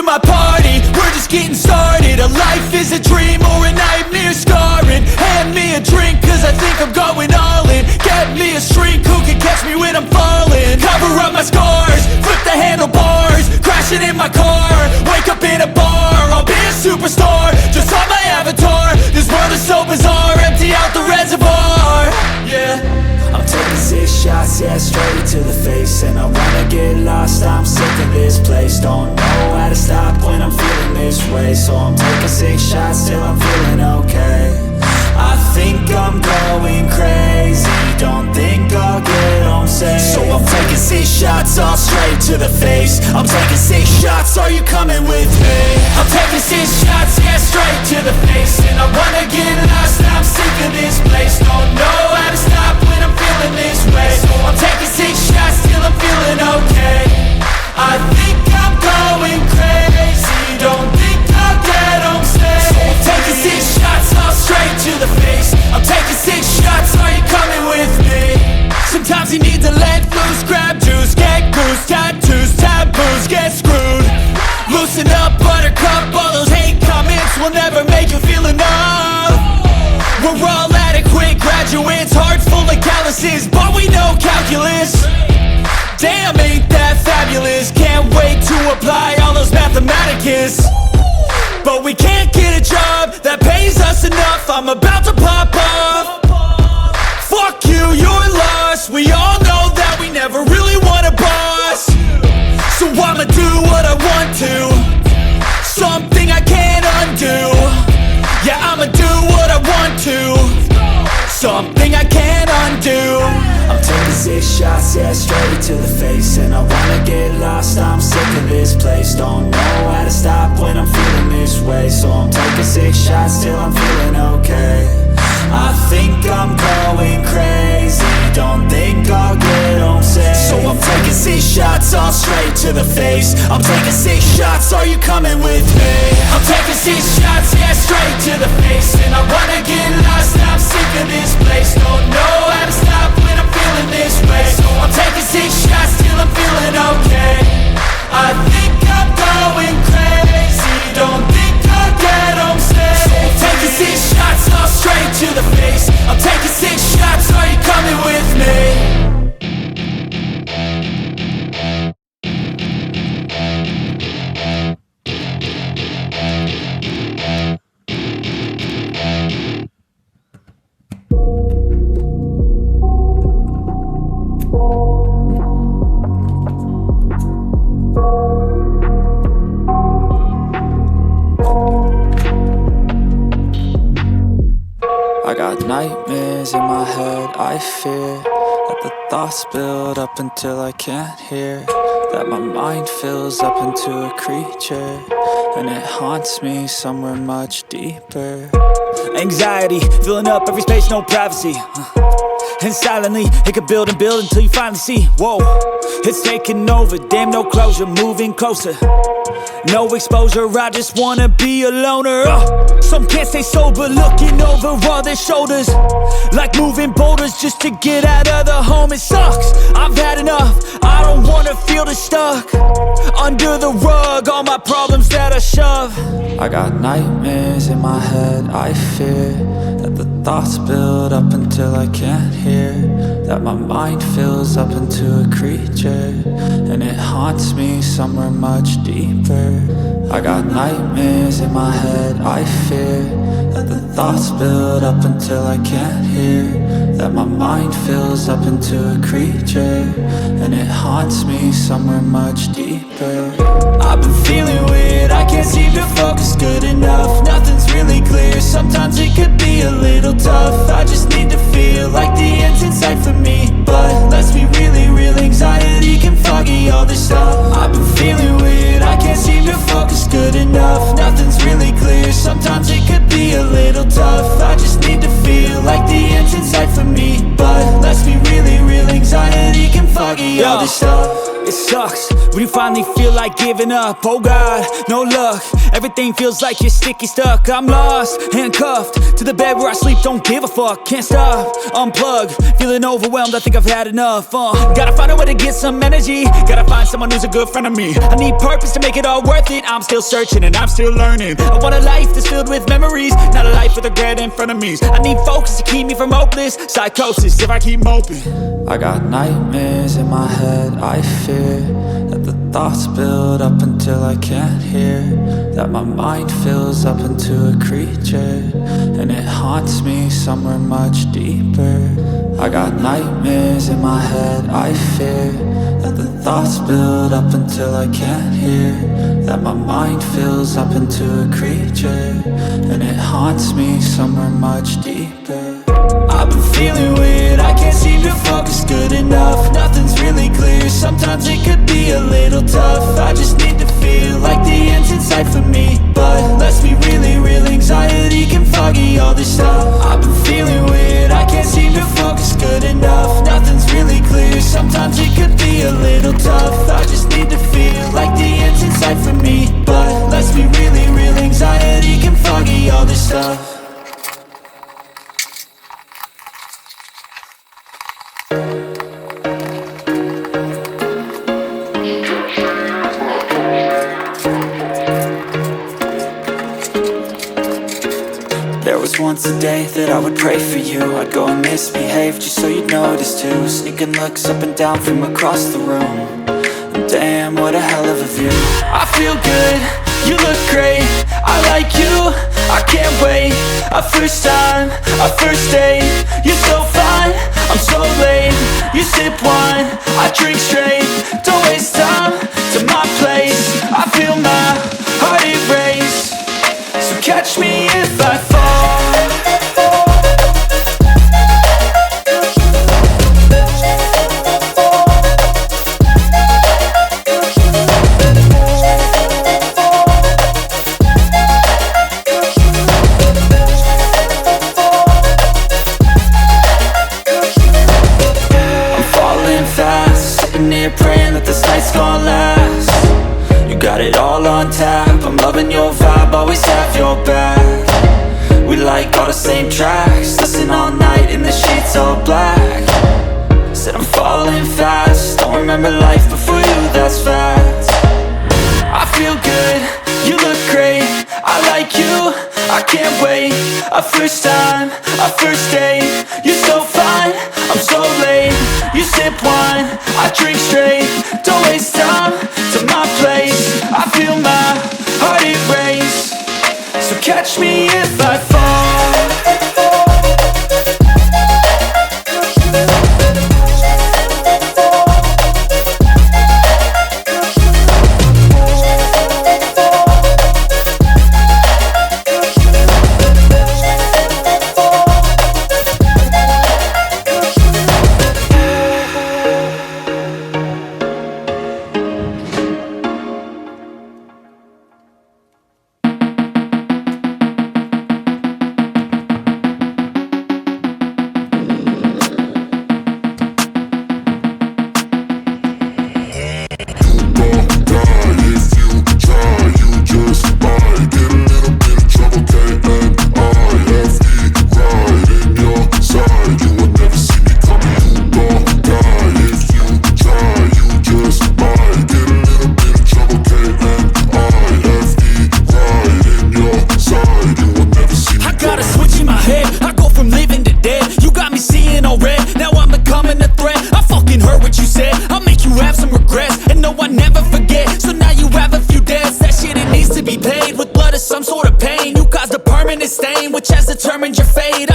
my party, we're just getting started. A life is a dream or a nightmare scarring. Hand me a drink cause I think I'm going all in. Get me a shrink who can catch me when I'm falling. Cover up my scars, flip the handlebars, crashing in my car, wake up in a bar. I'll be a superstar, just on my avatar. This world is so bizarre, empty out the reservoir. Yeah, I'm taking 6 shots, yeah, straight to the face. And I wanna get lost, I'm sick of this place. Don't know how to stop when I'm feeling this way. So I'm taking 6 shots till I'm feeling okay. I think I'm going crazy, don't think I'll get home safe. So I'm taking 6 shots, all straight to the face. I'm taking 6 shots, are you coming with me? I'm taking 6 shots, yeah, straight to the face. And I wanna get lost, I'm sick of this place. Don't know how to stop when I'm feeling this way. So I'm taking 6 shots till I'm feeling okay. I think I'm going crazy, don't think I'll get home safe. So I'm taking 6 shots, all straight to the face. I'm taking 6 shots, are you coming with me? Sometimes you need to let loose, grab juice, get goose, tattoos, taboos, get screwed. Loosen up, buttercup, all those hate comments will never make you feel enough. We're all adequate graduates, hearts full of calluses, but we know calculus. Damn, ain't that fabulous? Can't wait to apply all those mathematicus. But we can't get a job that pays us enough. I'm about to pop off. Fuck you, you're lost. We all know that we never really want a boss. So I'ma do what I want to, something I can't undo. Yeah, I'ma do what I want to, something I can't undo. I'm taking 6 shots, yeah, straight to the face. And I wanna get lost, I'm sick of this place. Don't know how to stop when I'm feeling this way. So I'm taking 6 shots till I'm feeling okay. I think I'm going crazy, don't think I'll get home safe. So I'm taking 6 shots, all straight to the face. I'm taking 6 shots, are you coming with me? I'm taking 6 shots, yeah, straight to the face. And I wanna get lost, I'm sick of this place. Don't know how to stop when I'm feeling this way. So I'm taking 6 shots till I'm feeling okay. I think I'm going crazy, don't think I'll get home safe. So I'm taking 6 shots, all straight to the face. I'm taking 6 shots, are you coming with me? I got nightmares in my head, I fear that the thoughts build up until I can't hear, that my mind fills up into a creature, and it haunts me somewhere much deeper. Anxiety, filling up every space, no privacy. And silently, it could build and build until you finally see, whoa, it's taking over, damn no closure, moving closer. No exposure, I just wanna be a loner. Some can't stay sober, looking over all their shoulders, like moving boulders just to get out of the home. It sucks, I've had enough, I don't wanna feel stuck under the rug, all my problems that I shove. I got nightmares in my head, I fear that the thoughts build up until I can't hear, that my mind fills up into a creature, and it haunts me somewhere much deeper. I got nightmares in my head, I fear that the thoughts build up until I can't hear, that my mind fills up into a creature, and it haunts me somewhere much deeper. I've been feeling weird, I can't seem to focus good enough. Nothing's really clear, sometimes it could be a little tough. I just need to feel like the end's in sight for me, but let's be really real, anxiety can foggy all this stuff. I've been feeling weird, I can't seem to focus good enough. Nothing's really clear, sometimes it could be a little tough. I just need to feel like the end's in sight for me, but let's be really real, anxiety can foggy all this stuff. It sucks When you finally feel like giving up, oh God, no luck. Everything feels like you're sticky stuck. I'm lost, handcuffed to the bed where I sleep, don't give a fuck. Can't stop, unplug, feeling overwhelmed, I think I've had enough. Gotta find a way to get some energy. Gotta find someone who's a good friend of me. I need purpose to make it all worth it. I'm still searching and I'm still learning. I want a life that's filled with memories, not a life with regret in front of me. I need focus to keep me from hopeless psychosis if I keep moping. I got nightmares in my head, I fear that the thoughts build up until I can't hear, that my mind fills up into a creature, and it haunts me somewhere much deeper. I got nightmares in my head, I fear that the thoughts build up until I can't hear, that my mind fills up into a creature, and it haunts me somewhere much deeper. I've been feeling weird, I can't seem to focus good enough. Nothing's really clear, sometimes it could be a little tough. I just need to feel like the end's in sight for me, but let's be really real, anxiety can foggy all this stuff. I've been feeling weird, I can't seem to focus good enough. Nothing's really clear, sometimes it could be a little tough. I just need to feel like the end's in sight for me, but let's be really real, anxiety can foggy all this stuff. There was once a day that I would pray for you. I'd go and misbehave just so you'd notice too. Sneaking looks up and down from across the room. Damn, what a hell of a view. I feel good, you look great, I like you, I can't wait. A first time, a first date, you're so fine, I'm so late. You sip wine, I drink straight, don't waste time to my place. I feel my heart erase, so catch me if I fall. Praying that this night's gonna last. You got it all on tap, I'm loving your vibe, always have your back. We like all the same tracks, listen all night in the sheets all black. Said I'm falling fast, don't remember life before you, that's fact. I feel good, you look great, I like you, I can't wait. A first time, a first date, you're so fine, I'm so late. You sip wine, I drink straight, don't waste time to my place. I feel my heart erase, so catch me if I fall. Some sort of pain, you caused a permanent stain, which has determined your fate.